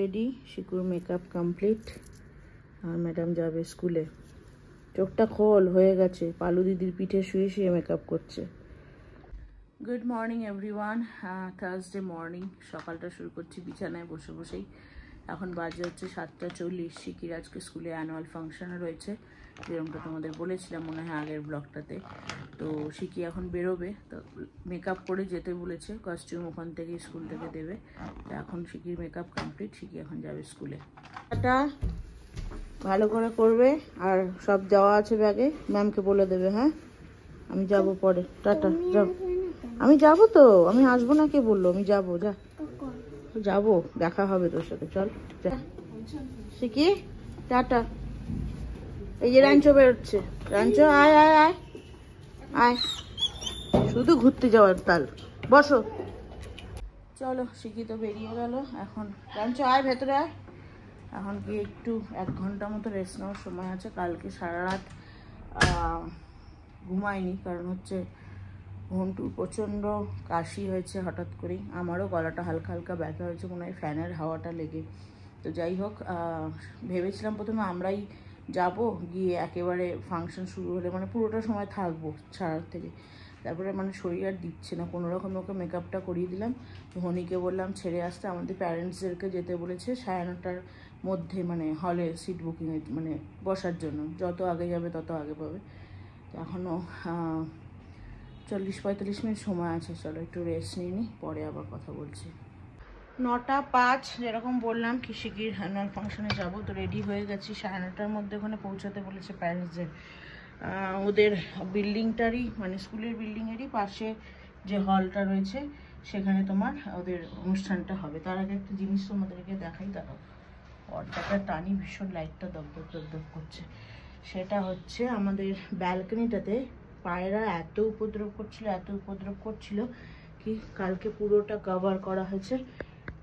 Ready, শিকুর makeup complete, আর madam যাবে স্কুলে। চোখটা খোল, হয়ে গেছে, পালু দিদির পিঠে শুয়ে শুয়ে মেকআপ করছে। Good morning everyone, Thursday morning. সকালটা শুরু করছি বিছানায় বসে বসেই। এখন বাজে হচ্ছে 7:40। শিকির আজকে স্কুলে অ্যানুয়াল ফাংশন রয়েছে, যেরকমটা তোমাদের বলেছিলাম মনে হয় আগের ব্লগটাতে। তো শিকি এখন বেরোবে, তো মেকআপ করে যেতে বলেছে, কস্টিউম ওখান থেকে স্কুল থেকে দেবে। তো এখন শিকির মেকআপ কমপ্লিট, শিকি এখন যাবে স্কুলে। এটা ভালো করে করবে, আর সব যাওয়া আছে ব্যাগে, ম্যামকে বলে দেবে। হ্যাঁ, আমি যাব পরে, টাটা। যাও, আমি যাব তো, আমি আসবো না কে বললো, আমি যাবো। যা, যাবো, দেখা হবে তোর সাথে, চল যা। শিকি টাটা। এই যে রাঞ্চো বেরোচ্ছে, রাঞ্চো আয় আয় আয় আয়, শুধু ঘুরতে যাওয়ার তাল। বসো, চলো। শিকি তো বেরিয়ে গেল। এখন রাঞ্চো আয়, ভেতরে আয়। এখন গিয়ে একটু 1 ঘন্টা মতো রেস্ট নেওয়ার সময় আছে। কালকে সারা রাত ঘুমাইনি, কারণ হচ্ছে ঘন্টুর প্রচণ্ড কাশি হয়েছে হঠাৎ করেই। আমারও গলাটা হালকা হালকা ব্যথা হয়েছে, মনে হয় ফ্যানের হাওয়াটা লেগে। তো যাই হোক, ভেবেছিলাম প্রথমে আমরাই যাব, গিয়ে একেবারে ফাংশন শুরু হলে মানে পুরোটা সময় থাকবো ছাড়ার থেকে। তারপরে মানে শরীর আর দিচ্ছে না, কোনো রকম ওকে মেকআপটা করিয়ে দিলাম। তো হনিকে বললাম ছেড়ে আসতে, আমাদের প্যারেন্টসদেরকে যেতে বলেছে 9:30টার মধ্যে, মানে হলে সিট বুকিংয়ের, মানে বসার জন্য। যত আগে যাবে তত আগে পাবে। তো এখনও 40-45 মিনিট সময় আছে। চলো একটু রেস্ট নিয়ে নিই, পরে আবার কথা বলছি। 9:05 যেরকম বললাম কি শিগগির অ্যানুয়াল ফাংশনে যাবো। তো রেডি হয়ে গেছি, 9:30টার মধ্যে ওখানে পৌঁছাতে বলেছে প্যারেন্টসদের। ওদের বিল্ডিংটারই, মানে স্কুলের বিল্ডিংয়েরই পাশে যে হলটা রয়েছে, সেখানে তোমার ওদের অনুষ্ঠানটা হবে। তার আগে একটা জিনিস তোমাদেরকে দেখাই, দাঁড়াও, পর্দাটা টানি, ভীষণ লাইটটা দপদপ দপদপ করছে। সেটা হচ্ছে আমাদের ব্যালকনিটাতে পায়রা এত উপদ্রব করছিল কি কালকে পুরোটা কভার করা হয়েছে।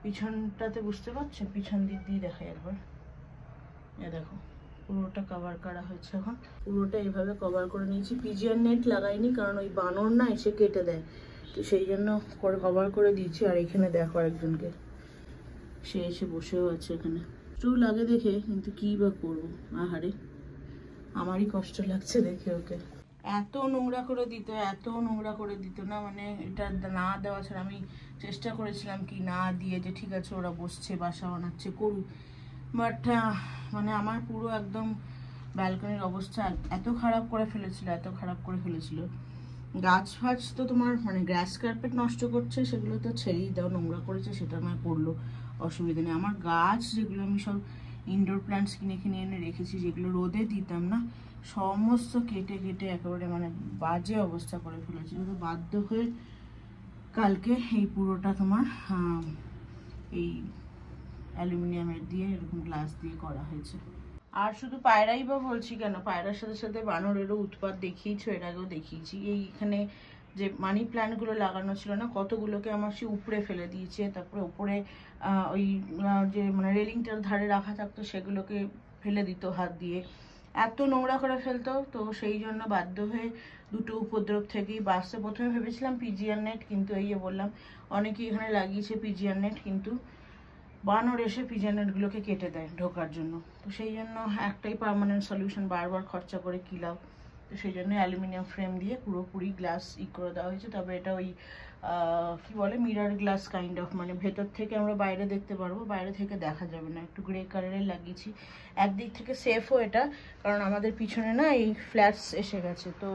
পিছনটাতে বুঝতে পারছো, পিছন দিক দিয়ে দেখাই একবার, এ দেখো, পুরোটা কভার করা হয়েছে। এখন পুরোটা এইভাবে কভার করে নিয়েছি। পিজিআর নেট লাগাইনি, কারণ ওই বানর না এসে কেটে দেয়, তো সেই জন্য করে কভার করে দিয়েছি। আর এখানে দেখো একজনকে, সে এসে বসেও আছে এখানে। একটু লাগে দেখে, কিন্তু কি বা করবো, আহারে আমারই কষ্ট লাগছে দেখে ওকে। এত নোংরা করে দিত না, মানে এটা না দেওয়া ছাড়া। আমি চেষ্টা করেছিলাম কি না দিয়ে, যে ঠিক আছে ওরা বসছে, বাসা বানাচ্ছে, করুক, বাট মানে আমার পুরো একদম ব্যালকনির অবস্থা এত খারাপ করে ফেলেছিল। গাছ ফাছ তো তোমার মানে গ্রাস কার্পেট নষ্ট করছে, সেগুলো তো ছেড়েই দাও, নোংরা করেছে সেটা নয়, করলো, অসুবিধা নেই। আমার গাছ যেগুলো আমি সব ইনডোর প্ল্যান্টস কিনে এনে রেখেছি, যেগুলো রোদে দিতাম না, সমস্ত কেটে একেবারে মানে বাজে অবস্থা করে ফেলেছি। তো বাধ্য হয়ে কালকে এই পুরোটা তোমার এই অ্যালুমিনিয়ামের দিয়ে, এরকম গ্লাস দিয়ে করা হয়েছে। আর শুধু পায়রাই বা বলছি কেন, পায়রার সাথে সাথে বানরেরও উৎপাত দেখিয়েছো, এর আগেও দেখিয়েছি। এইখানে যে মানি প্ল্যান্টগুলো লাগানো ছিল না, কতগুলোকে আমার সে উপড়ে ফেলে দিয়েছে। তারপরে উপরে ওই যে মানে রেলিংটার ধারে রাখা থাকতো, সেগুলোকে ফেলে দিত হাত দিয়ে, এত নোংরা করে ফেলতো। তো সেই জন্য বাধ্য হয়ে দুটো উপদ্রব থেকেই বাঁচতে। প্রথমে ভেবেছিলাম পিজিআর নেট, কিন্তু এই যে বললাম অনেকেই এখানে লাগিয়েছে পিজিআর নেট, কিন্তু বানর এসে পিজিআর নেটগুলোকে কেটে দেয় ঢোকার জন্য। তো সেই জন্য একটাই পার্মানেন্ট সলিউশন, বারবার খরচা করে কি লাভ। তো সেই জন্য অ্যালুমিনিয়াম ফ্রেম দিয়ে পুরোপুরি গ্লাস করে দেওয়া হয়েছে। তবে এটা ওই কি বলে, মিরর গ্লাস কাইন্ড অফ, মানে ভেতর থেকে আমরা বাইরে দেখতে পারবো, বাইরে থেকে দেখা যাবে না। একটু গ্রে কালারের লাগিয়েছি। একদিক থেকে সেফও এটা, কারণ আমাদের পিছনে না এই ফ্ল্যাটস এসে গেছে, তো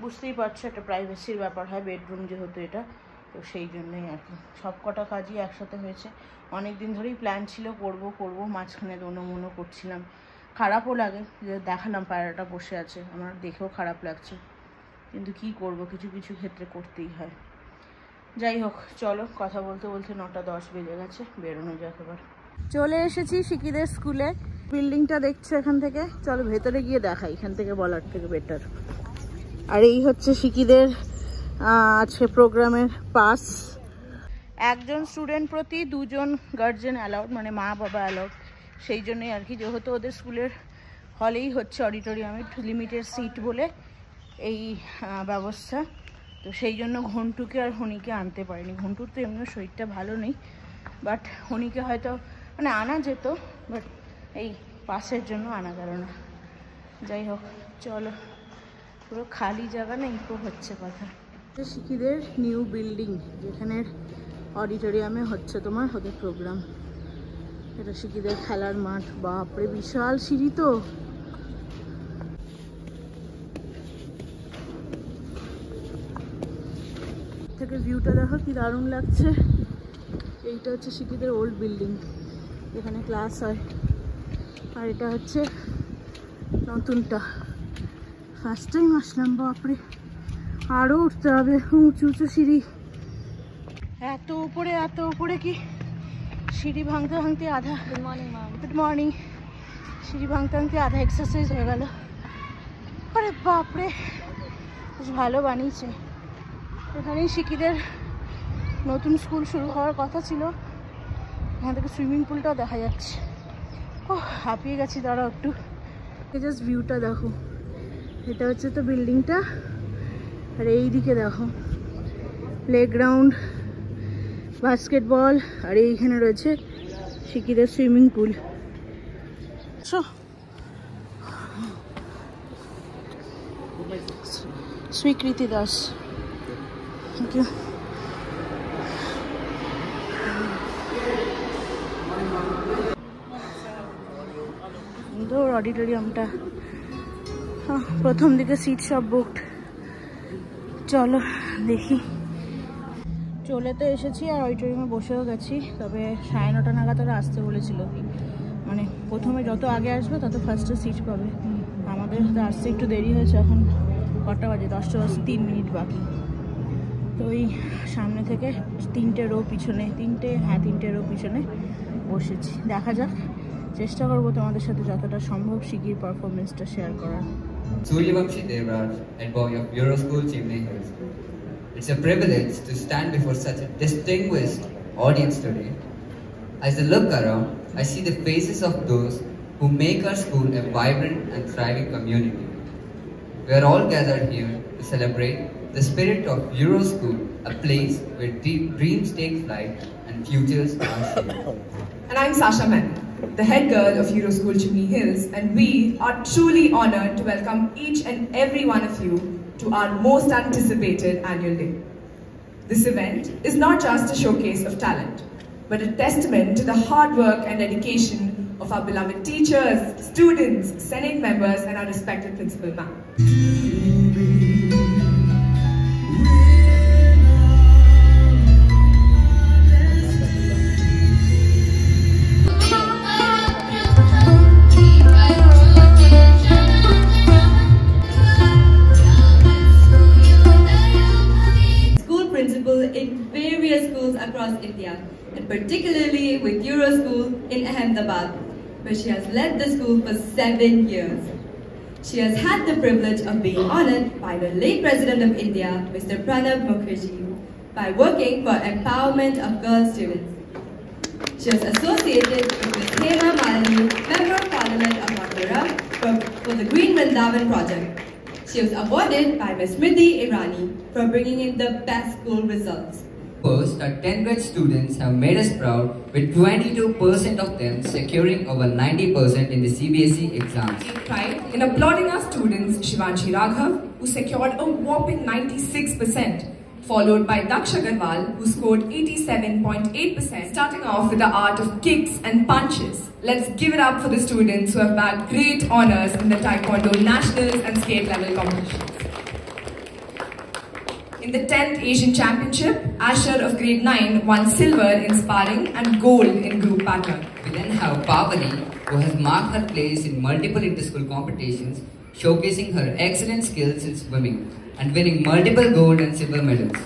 বুঝতেই পারছো একটা প্রাইভেসির ব্যাপার হয়, বেডরুম যেহেতু এটা। তো সেই জন্যই আর কি সব কটা কাজই একসাথে হয়েছে। অনেক দিন ধরেই প্ল্যান ছিল করবো, মাঝখানে দোনো করছিলাম। খারাপও লাগে যে দেখালাম পায়রাটা বসে আছে, আমার দেখেও খারাপ লাগছে, কিন্তু কি করব, কিছু ক্ষেত্রে করতেই হয়। যাই হোক, চলো, কথা বলতে 9:10 বেজে গেছে, বেরোনো যাক এবার। চলে এসেছি শিকিদের স্কুলে। বিল্ডিংটা দেখছো এখান থেকে, চলো ভেতরে গিয়ে দেখাই, এখান থেকে বলার থেকে বেটার। আর এই হচ্ছে শিকিদের আজকে প্রোগ্রামের পাস। একজন স্টুডেন্ট প্রতি 2 জন গার্জিয়ান অ্যালাউড, মানে মা বাবা অ্যালাউড। সেই জন্যই আর কি, যেহেতু ওদের স্কুলের হলেই হচ্ছে, অডিটোরিয়ামে লিমিটেড সিট বলে এই ব্যবস্থা। তো সেই জন্য ঘন্টুকে আর হনিকে আনতে পারিনি। ঘন্টুর তো এমনিও শরীরটা ভালো নেই, বাট হনিকে হয়তো মানে আনা যেত, বাট এই পাসের জন্য আনা গেল না। যাই হোক, চলো, পুরো খালি জায়গা না, ইকো হচ্ছে কথা। শিখিদের নিউ বিল্ডিং, যেখানের অডিটোরিয়ামে হচ্ছে তোমার ওদের প্রোগ্রাম। এটা শিখিদের খেলার মাঠ। বাপরে, বিশাল সিঁড়ি তো। থেকে ভিউটা দেখো কি দারুণ লাগছে। এইটা হচ্ছে শিখিদের ওল্ড বিল্ডিং, এখানে ক্লাস হয়। আর এটা হচ্ছে নতুনটা। ফার্স্ট টাইম আসলাম। বাপরে, আরও উঠতে হবে, উঁচু উঁচু সিঁড়ি। এত উপরে কি সিঁড়ি ভাঙতে ভাঙতে আধা। Good morning ma'am. Good morning. সিঁড়ি ভাঙতে ভাঙতে আধা এক্সারসাইজ হয়ে গেল। আরে বাপরে, বেশ ভালো বানিয়েছে। এখানেই শিখিদের নতুন স্কুল শুরু হওয়ার কথা ছিল। এখান থেকে সুইমিং পুলটাও দেখা যাচ্ছে। ও, হাঁপিয়ে গেছি, দাঁড়াও একটু। জাস্ট ভিউটা দেখো। এটা হচ্ছে তো বিল্ডিংটা, আর এই দিকে দেখো প্লেগ্রাউন্ড, বাস্কেটবল, আর এইখানে রয়েছে শিখিদের সুইমিং পুল। স্বীকৃতি দাস, থ্যাংক ইউ। সুন্দর অডিটোরিয়ামটা। প্রথম দিকে সিট সব বুকড। চলো দেখি। চলে তো এসেছি, আর অডিটোরিয়ামে বসেও গেছি। তবে 9:30 নাগাদ ওরা আসতে বলেছিল। মানে প্রথমে যত আগে আসবে তত ফার্স্টে সিট পাবে। আমাদের আসতে একটু দেরি হয়েছে। এখন কটা বাজে? 10টা বাজে 3 মিনিট বাকি। তো ওই সামনে থেকে 3টে রো পিছনে, 3টে রো পিছনে বসেছি। দেখা যাক, চেষ্টা করবো তোমাদের সাথে যতটা সম্ভব শিগগির পারফরমেন্সটা শেয়ার করার। Suryavamshi Devraj, head boy of Euroschool Chimney Hills. It's a privilege to stand before such a distinguished audience today. As I look around, I see the faces of those who make our school a vibrant and thriving community. We are all gathered here to celebrate the spirit of Euroschool, a place where dreams take flight and futures are shaped. And I'm Sasha Menon, the head girl of Euroschool Chimney Hills, and we are truly honored to welcome each and every one of you to our most anticipated annual day. This event is not just a showcase of talent, but a testament to the hard work and dedication of our beloved teachers, students, Senate members, and our respected principal ma'am. In various schools across India, and particularly with Euroschool in Ahmedabad, where she has led the school for 7 years. She has had the privilege of being honored by the late President of India, Mr. Pranab Mukherjee, by working for empowerment of girl students. She was associated with Ms. Hema Malini, Member of Parliament of Mathura, for the Green Vrindavan project. She was awarded by Ms. Smriti Irani for bringing in the best school results. First, our 10th grade students have made us proud, with 22% of them securing over 90% in the CBSE exams. We take pride in applauding our students Shivanshi Raghav, who secured a whopping 96%, followed by Daksh Agarwal, who scored 87.8%. Starting off with the art of kicks and punches. Let's give it up for the students who have bagged great honors in the Taekwondo nationals and state level competitions. In the 10th Asian Championship, Asher of grade 9 won silver in sparring and gold in group pattern. We then have Pavani, who has marked her place in multiple inter-school competitions, showcasing her excellent skills in swimming and winning multiple gold and silver medals.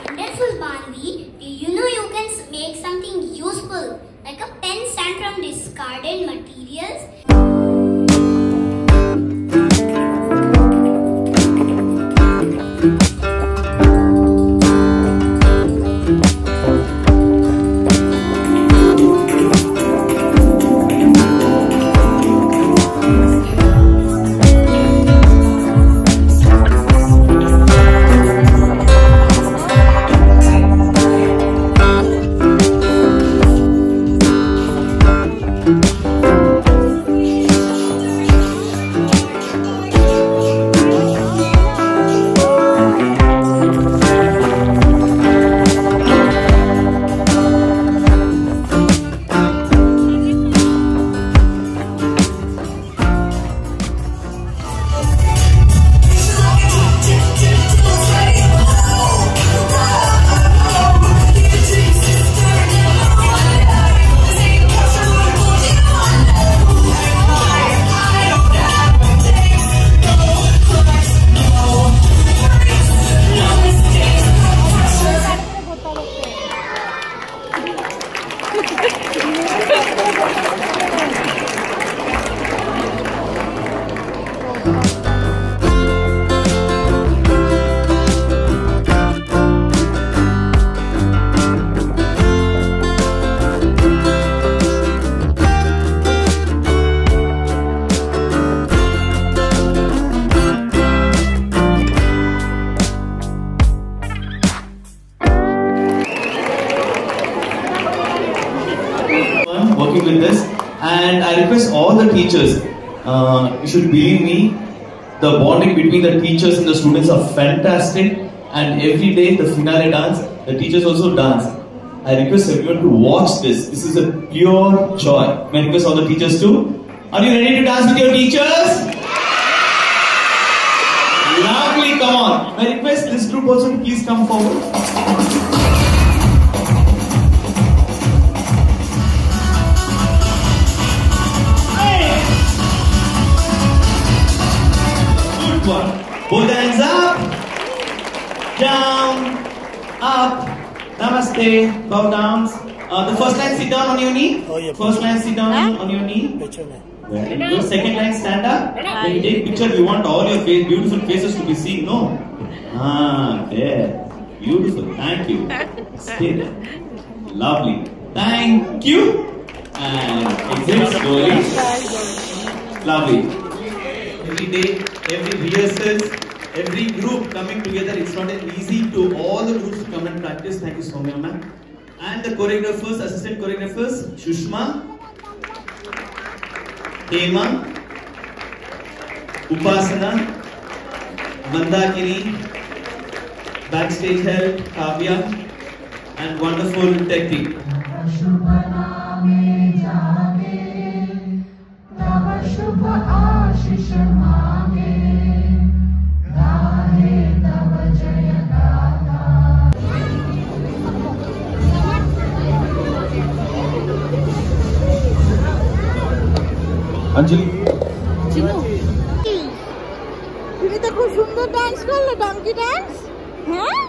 Wonderful, Banvi. Do you know you can make something useful, like a pen stand from discarded materials? working with this, and I request all the teachers, you should believe me, the bonding between the teachers and the students are fantastic, and every day the finale dance, the teachers also dance. I request everyone to watch this. This is a pure joy. May I request all the teachers too? Are you ready to dance with your teachers? Lovely, come on. May I request this group also to please come forward. One. Both hands up, down, up, namaste, bow downs. The first line, sit down on your knee. First line, sit down on your knee. Very good. Second line, stand up. When you take picture, we want all your beautiful faces to be seen, no? There. Beautiful. Thank you. Stay there. Lovely. Thank you. And exit slowly. Lovely. Every day, every rehearsals, every group coming together, it's not easy to all the groups to come and practice. Thank you so much, ma'am. And the choreographers, assistant choreographers, Shushma, Hema, Upasana, Mandakini, backstage help, Kavya, and wonderful tech team. Anjali তুমি তো খুব সুন্দর dance করলে, donkey dance. হ্যাঁ,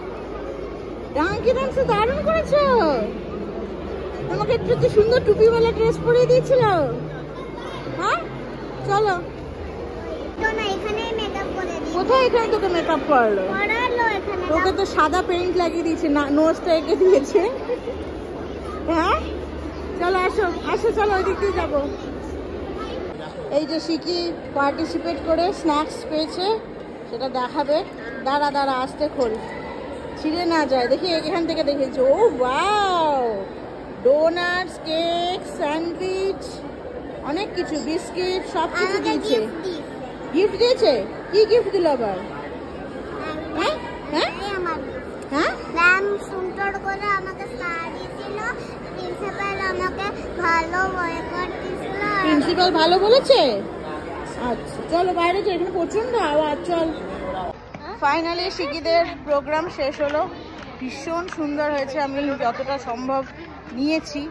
donkey dance দারুণ করেছো। তোমাকে একটু সুন্দর টুপিওয়ালা ড্রেস পরিয়ে দিয়েছিল। হ্যাঁ, চলো। কোথায় এখানে তোকে মেকআপ করলো? তোকে তো সাদা পেইন্ট লাগিয়ে দিয়েছে, নোজটা এঁকে দিয়েছে। হ্যাঁ, চলো আসো আসো, চলো ওই দিক দিয়ে যাবো। এই যে শিকি পার্টিসিপেট করে স্ন্যাক্স পেয়েছে, সেটা দেখাবে। দাঁড়া দাঁড়া, আসতে খোল, ছিঁড়ে না যায়। দেখি এখান থেকে দেখেছি। ও ওয়াও, ডোনাটস, কেক, স্যান্ডউইচ, অনেক কিছু, বিস্কিট, সব কিছু দিয়েছে। গিফট দিয়েছে? কি গিফট দিল আবার? হ্যাঁ হ্যাঁ হ্যাঁ, ম্যাম সুন্দর করে আমাকে শাড়ি দিল, প্রিন্সিপাল আমাকে ভালো বয়কট দিছিল। প্রিন্সিপাল ভালো বলেছে? আচ্ছা চলো বাইরে যাই, এখানে প্রচন্ড আওয়াজ। চল, ফাইনালি শিকিদের প্রোগ্রাম শেষ হলো। ভীষণ সুন্দর হয়েছে, আমি যতটা সম্ভব নিয়েছি।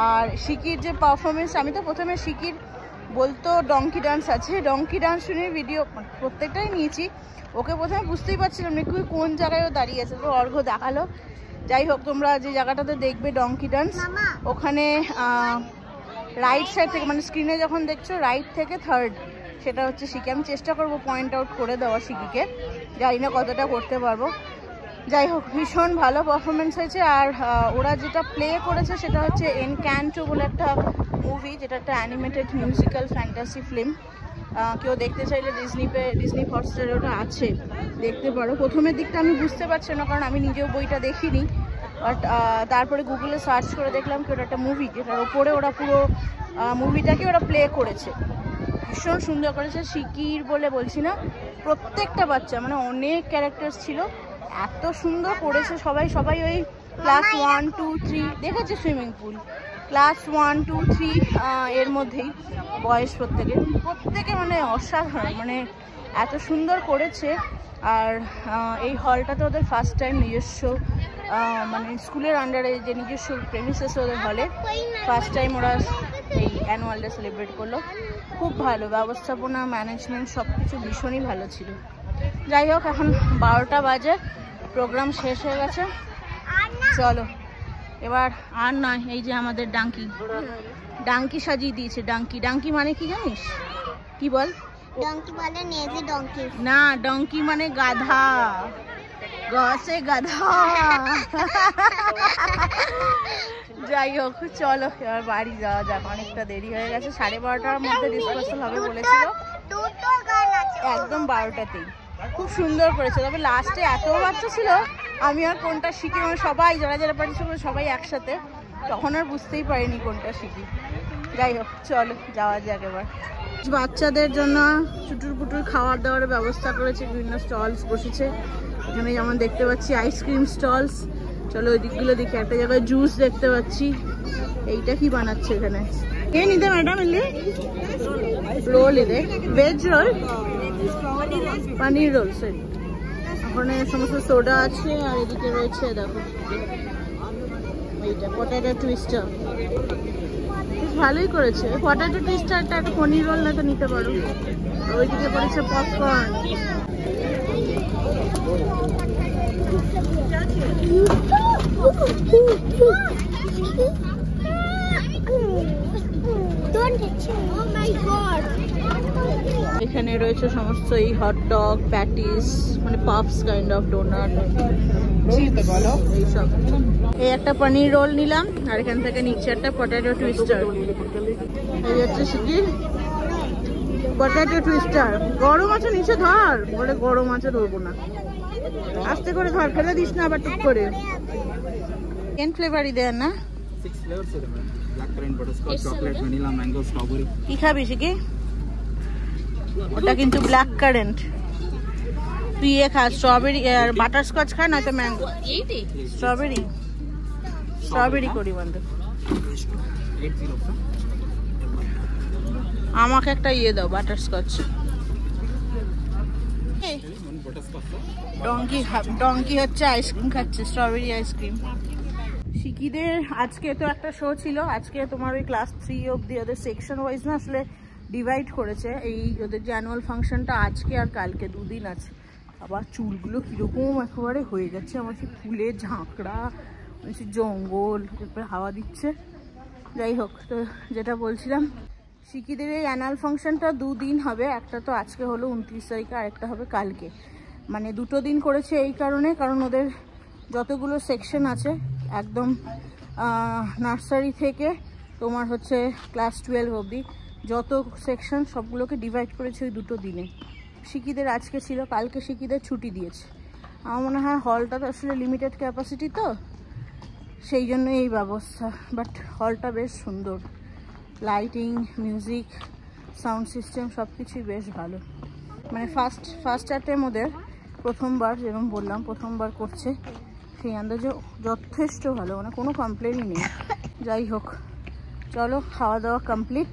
আর শিকির যে পারফরমেন্স, আমি তো প্রথমে শিকির বলতো ডঙ্কি ডান্স আছে, ডঙ্কি ডান্স শুনে ভিডিও প্রত্যেকটাই নিয়েছি। ওকে প্রথমে বুঝতেই পারছিলাম না কোন জায়গায় ও দাঁড়িয়ে আছে, তো অর্ঘ্য দেখালো। যাই হোক, তোমরা যে জায়গাটাতে দেখবে ডঙ্কি ডান্স, ওখানে রাইট সাইড থেকে, মানে স্ক্রিনে যখন দেখছো রাইট থেকে থার্ড, সেটা হচ্ছে শিকি। আমি চেষ্টা করবো পয়েন্ট আউট করে দেওয়া শিকিকে, জানি না কতটা করতে পারবো। যাই হোক, ভীষণ ভালো পারফরমেন্স হয়েছে। আর ওরা যেটা প্লে করেছে সেটা হচ্ছে এনক্যান্টো বলে একটা মুভি, যেটা একটা অ্যানিমেটেড মিউজিক্যাল ফ্যান্টাসি ফিল্ম। কেউ দেখতে চাইলে ডিজনি হটস্টারে ওটা আছে, দেখতে পারো। প্রথমের দিকটা আমি বুঝতে পারছি না, কারণ আমি নিজেও বইটা দেখিনি। বাট তারপরে গুগলে সার্চ করে দেখলাম কি ওটা একটা মুভি, যেটার ওপরে ওরা পুরো মুভিটাকে ওরা প্লে করেছে। ভীষণ সুন্দর করেছে। শিকির বলে বলছি না, প্রত্যেকটা বাচ্চা, মানে অনেক ক্যারেক্টার্স ছিল, এত সুন্দর করেছে সবাই। সবাই ওই ক্লাস 1, 2, 3 দেখেছে, সুইমিং পুল ক্লাস 1, 2, 3 এর মধ্যেই বয়স প্রত্যেকে মানে অসাধারণ, মানে এত সুন্দর করেছে। আর এই হলটাতে ওদের ফার্স্ট টাইম নিজস্ব, মানে স্কুলের আন্ডারে যে নিজস্ব প্রেমিসেস ওদের হলে ফার্স্ট টাইম ওরা এই অ্যানুয়াল ডে সেলিব্রেট করলো। খুব ভালো ব্যবস্থাপনা, ম্যানেজমেন্ট, সব কিছু ভীষণই ভালো ছিল। যাই হোক, এখন 12টা বাজে, প্রোগ্রাম শেষ হয়ে গেছে। চলো এবার, আর নয়, এই যে আমাদের ডাঙ্কি সাজিয়ে দিয়েছে। ডাঙ্কি মানে কি জানিস? কি বল? ডঙ্কি মানে নেজি ডঙ্কি না, ডঙ্কি মানে গাধা, গসে গাধা। যাই হোক, চলো এবার বাড়ি যাওয়া যাক, অনেকটা দেরি হয়ে গেছে। 12:30টার মধ্যে ডিসপার্সাল হবে বলেছিল, একদম 12টাতেই। খুব সুন্দর করেছে, তবে লাস্টে এত বাচ্চা ছিল, আমি আর কোনটা শিখি, মানে সবাই যারা পার্টিসিপেট সবাই একসাথে, তখন আর বুঝতেই পারিনি কোনটা শিখি। যাই হোক চলো যাওয়া যাক এবার। বাচ্চাদের জন্য চুটুর পুটুর খাওয়ার দাওয়ার ব্যবস্থা করেছে, বিভিন্ন স্টলস বসেছে এখানে, যেমন দেখতে পাচ্ছি আইসক্রিম স্টলস। চলো ওই দিকগুলো দেখি, একটা জায়গায় জুস দেখতে পাচ্ছি। এইটা কি বানাচ্ছে এখানে? কে নিতে ম্যাডাম? এলে রোল এদের, ভেজ রোল, পানির রোল। সরি, ওখানে সমস্ত সোডা আছে, আর এদিকে রয়েছে দেখো এইটা পটেটো টুইস্টার, ভালোই করেছে। পটেটো টুইস্টারটা একটা পনির রোল না তো নিতে পারো। ওইদিকে পড়েছে পপকর্ন। এখানে রয়েছে সমস্ত এই হটডগ, প্যাটিস, মানে পাফস কাইন্ড অফ ডোনাট, এইসব। এই একটা পনির রোল নিলাম, আর এখান থেকে নিচে একটা পটেটো টুইস্টার। এই হচ্ছে শিকির পটেটো টুইস্টার। গরম আছে, নিচে ধর। বলে গরম আছে, ধরবো না, আস্তে করে ধর, ফেলে দিস না আবার টুক করে। কেন ফ্লেভারই দেয় না? 6 flavors are there. Black currant, butterscotch, chocolate, vanilla, mango, strawberry. কি খাবি শিকি? ওটা কিন্তু ব্ল্যাক কারেন্ট। তুই এ খা, স্ট্রবেরি আর বাটারস্কচ খা, নয়তো ম্যাঙ্গো। স্ট্রবেরি, স্ট্রবেরি করি বন্ধু। আমাকে একটা ইয়ে দাও, বাটারস্কচ। ডঙ্কি হচ্ছে আইসক্রিম খাচ্ছে, স্ট্রবেরি আইসক্রিম। শিকিদের আজকে তো একটা শো ছিল, আজকে তোমার ওই ক্লাস 3 অবধি ওদের সেকশন ওয়াইজ না আসলে ডিভাইড করেছে। এই ওদের যে অ্যানুয়াল ফাংশনটা আজকে আর কালকে 2 দিন আছে। আবার চুলগুলো কীরকম একেবারে হয়ে গেছে আমার, সেই ফুলের ঝাঁকড়া, জঙ্গল, এরপরে হাওয়া দিচ্ছে। যাই হোক, তো যেটা বলছিলাম, শিকিদের এই অ্যানুয়াল ফাংশনটা 2 দিন হবে। একটা তো আজকে হলো 29 তারিখে, আর একটা হবে কালকে। মানে 2 দিন করেছে এই কারণে, কারণ ওদের যতগুলো সেকশন আছে একদম নার্সারি থেকে তোমার হচ্ছে ক্লাস 12 অবধি যত সেকশন সবগুলোকে ডিভাইড করেছে ওই 2 দিনে। শিকিদের আজকে ছিল, কালকে শিকিদের ছুটি দিয়েছে। আমার মনে হয় হলটা তো আসলে লিমিটেড ক্যাপাসিটি, তো সেই জন্য এই ব্যবস্থা। বাট হলটা বেশ সুন্দর, লাইটিং, মিউজিক, সাউন্ড সিস্টেম সব কিছুই বেশ ভালো। মানে ফার্স্ট অ্যাটেম্প ওদের প্রথমবার, যেরকম বললাম প্রথমবার করছে, সেই আন্দাজে যথেষ্ট ভালো, মানে কোনো কমপ্লেনই নেই। যাই হোক, চলো খাওয়া দাওয়া কমপ্লিট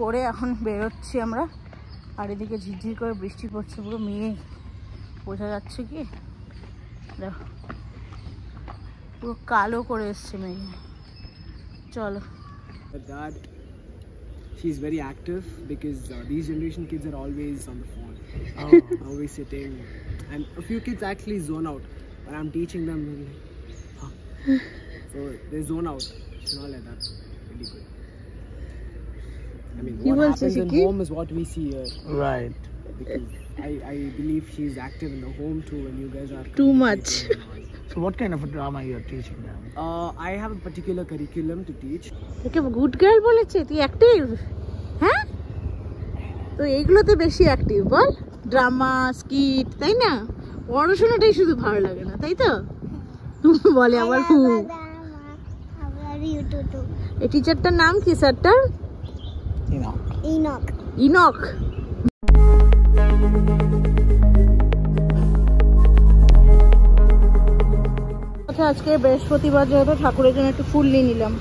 করে এখন বেরোচ্ছি আমরা। আর এদিকে ঝিরঝির করে বৃষ্টি পড়ছে, পুরো মেয়ে, বোঝা যাচ্ছে কি দেখো, পুরো কালো করে এসছে মেয়ে। চলো। That she's very active because these generation kids are always on the phone, always sitting, and a few kids actually zone out when I'm teaching them. Like, huh? So they zone out. It's not like that. Really good. I mean, what happens in home is what we see here. Right. Because I believe she's active in the home too, when you guys are too much. So what kind of a drama you are teaching them? I have a particular curriculum to teach. তোকে good girl বলেছে, তুই active? হ্যাঁ, তো এইগুলোতে বেশি active বল, drama, skit, তাই না? পড়াশোনাটাই শুধু ভালো লাগে না, তাই তো? বলে আমার খুব। এই টিচারটার নাম কি স্যারটার? ইনক। আজকে বৃহস্পতিবার যেহেতু ঠাকুরের জন্য একটু ফুল নিয়ে নিলাম।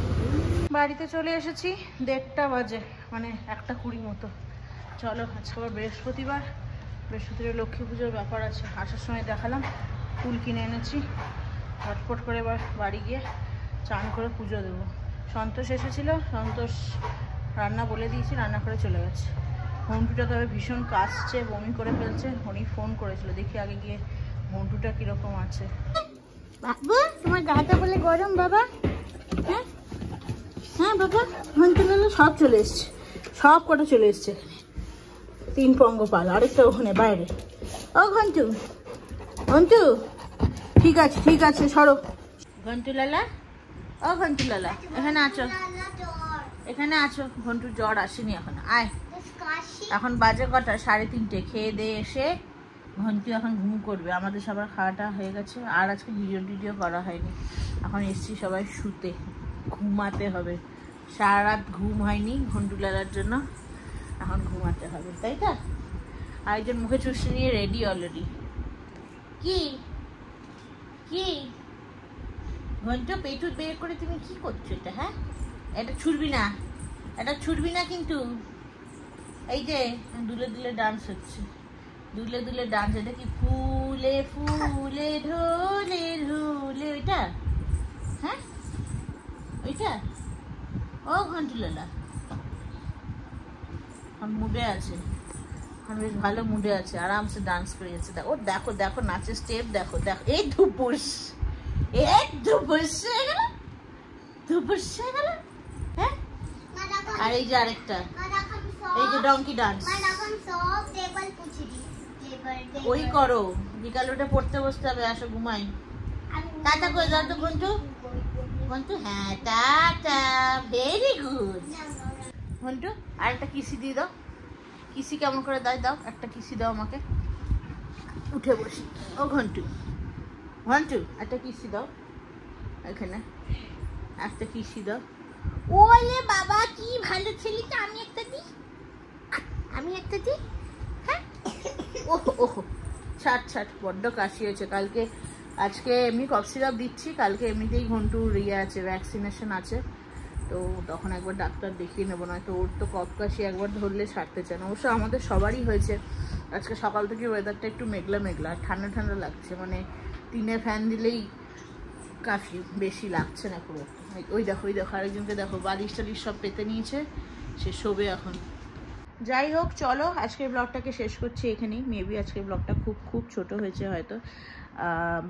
বাড়িতে চলে এসেছি 1:30 বাজে, মানে 1:20 মতো। চলো, আজকে আবার বৃহস্পতিবার লক্ষ্মী পুজোর ব্যাপার আছে। আসার সময় দেখালাম, ফুল কিনে এনেছি। ঝটপট করে এবার বাড়ি গিয়ে চান করে পুজো দেবো। সন্তোষ এসেছিল, সন্তোষ রান্না বলে দিয়েছি, রান্না করে চলে গেছে। ঘন্টুটা তবে ভীষণ কাশছে, বমি করে ফেলছে। উনি ফোন করেছিল, দেখি আগে গিয়ে ঘন্টুটা কীরকম আছে। বাবা, তোমার গাটা বলে গরম বাবা? হ্যাঁ হ্যাঁ বাবা, ঘন্টু লালা সব চলে এসছে, সব কটা চলে এসছে। 3 পঙ্গপাল, আরেকটা ওখানে বাইরে। ও ঘন্টু, ঘন্টু, ঠিক আছে ঠিক আছে, সরো। ঘন্টু লালা, ও ঘন্টু লালা, এখানে আছো, এখানে আছো। ঘন্টুর জ্বর আসেনি এখন, আয়। এখন বাজে কটা? 3:30। খেয়ে দিয়ে এসে ঘন্টু এখন ঘুম করবে। আমাদের সবার খাওয়াটা হয়ে গেছে, আর আজকে ভিডিও করা হয়নি। এখন এসছি সবাই শুতে, ঘুমাতে হবে। সারা রাত ঘুম হয়নি ঘন্টুলালার জন্য, এখন ঘুমাতে হবে, তাই তো? আরেকজন মুখে চুষে নিয়ে রেডি অলরেডি। কি কি ঘন্টা পেটু বের করে তুমি কি করছো এটা? হ্যাঁ, এটা ছুটবি না, এটা ছুটবি না কিন্তু। এই যে দুলে দুলে ডান্স হচ্ছে, দুলে দুলে ডান্স। এটা কি ফুলে ফুলে ঢোলে ঢোলে ওইটা? হ্যাঁ ওইটা। ও ঘন্টুলালা এখন মুডে আছে, এখন বেশ ভালো মুডে আছে, আরামসে ডান্স করে যাচ্ছে। ও দেখো দেখো নাচের স্টেপ দেখো দেখো। এই ধুপুস, এই ধুপুস হয়ে গেল, ধুপুস হয়ে গেল। হ্যাঁ, আর এই যে আরেকটা, এই যে ডঙ্কি ডান্স। ওই করো, বিকাল ওটা পড়তে বসতে হবে। আসো ঘুমাই। টাটা করে দাও তো ঘন্টু, ঘন্টু। হ্যাঁ টাটা, ভেরি গুড ঘন্টু। আর একটা কিসি দিয়ে দাও। কিসি কেমন করে দাও? দাও একটা কিসি দাও আমাকে। উঠে বসি। ও ঘন্টু, ঘন্টু একটা কিসি দাও, এখানে একটা কিসি দাও। ওলে বাবা কি ভালো ছেলেটা। আমি একটা দিই, আমি একটা দিই। হ্যাঁ, ওহো ওহো, ছাট ছাট, বড্ড কাশি হয়েছে। কালকে, আজকে এমনি কফ সিরাপ দিচ্ছি, কালকে এমনিতেই ঘন্টুর ইয়ে আছে, ভ্যাকসিনেশন আছে, তো তখন একবার ডাক্তার দেখিয়ে নেবো। না তো ওর তো কফ কাশি একবার ধরলে ছাড়তে চায় না। অবশ্য আমাদের সবারই হয়েছে। আজকে সকাল থেকে ওয়েদারটা একটু মেঘলা মেঘলা, ঠান্ডা ঠান্ডা লাগছে, মানে 3 ফ্যান দিলেই কাশি, বেশি লাগছে না পুরো। ওই দেখো, ওই দেখো আরেকজনকে দেখো, বালিশ টালিশ সব পেতে নিয়েছে, সে শোবে এখন। যাই হোক, চলো আজকের ব্লগটাকে শেষ করছি এখানেই। মেবি আজকের ব্লগটা খুব খুব ছোট হয়েছে হয়তো,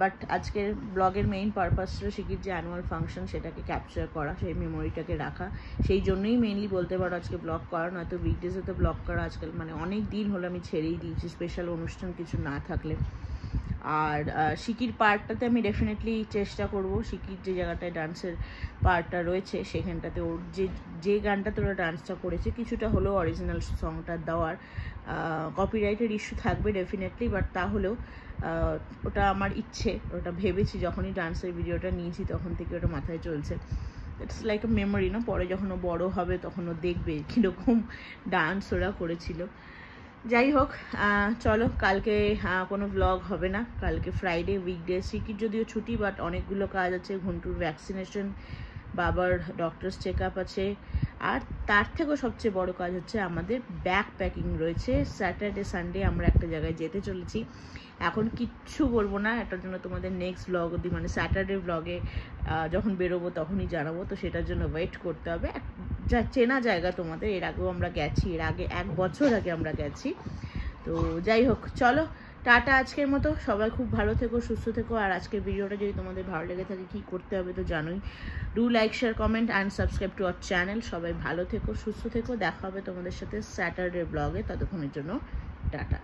বাট আজকের ব্লগের মেইন পারপাস ছিল শিকির যে অ্যানুয়াল ফাংশন, সেটাকে ক্যাপচার করা, সেই মেমোরিটাকে রাখা। সেই জন্যই মেইনলি বলতে পারো আজকে ব্লগ করা, নয়তো উইকডেজে তো ব্লগ করা আজকাল মানে অনেক দিন হলো আমি ছেড়েই দিয়েছি, স্পেশাল অনুষ্ঠান কিছু না থাকলে। আর শিকির পার্টটাতে আমি ডেফিনেটলি চেষ্টা করব, শিকির যে জায়গাটায় ডান্সের পার্টটা রয়েছে সেখানটাতে ওর যে গানটাতে ওরা ডান্সটা করেছে কিছুটা হলেও অরিজিনাল সংটা দেওয়ার। কপিরাইটের ইস্যু থাকবে ডেফিনেটলি, বাট তাহলেও ওটা আমার ইচ্ছে, ওটা ভেবেছি যখনই ডান্সের ভিডিওটা নিয়েছি তখন থেকে ওটা মাথায় চলছে। ইটস লাইক আ মেমোরি না, পরে যখন ও বড়ো হবে তখন ও দেখবে কীরকম ডান্স ওরা করেছিল। যাই হোক, চলো কালকে কোনো ব্লগ হবে না, কালকে ফ্রাইডে উইকডে। শিকির যদিও ছুটি, বাট অনেকগুলো কাজ আছে, ঘন্টুর ভ্যাকসিনেশন, বাবার ডক্টরস চেক আপ আছে, আর তার থেকেও সবচেয়ে বড় কাজ হচ্ছে আমাদের ব্যাগ প্যাকিং রয়েছে। স্যাটারডে সানডে আমরা একটা জায়গায় যেতে চলেছি, এখন কিচ্ছু বলবো না, এটার জন্য তোমাদের নেক্সট ব্লগ অবধি মানে স্যাটারডে ব্লগে যখন বেরোবো তখনই জানাবো, তো সেটার জন্য ওয়েট করতে হবে। যা চেনা জায়গা তোমাদের, এর আগেও আমরা গেছি, এর আগে 1 বছর আগে আমরা গেছি। তো যাই হোক, চলো টাটা আজকের মতো। সবাই খুব ভালো থেকো, সুস্থ থেকো। আর আজকের ভিডিওটা যদি তোমাদের ভালো লেগে থাকে কী করতে হবে তো জানোই, do like, share, comment and subscribe to our channel. সবাই ভালো থেকো, সুস্থ থেকো, দেখা হবে তোমাদের সাথে স্যাটারডে ব্লগে। ততক্ষণের জন্য টাটা।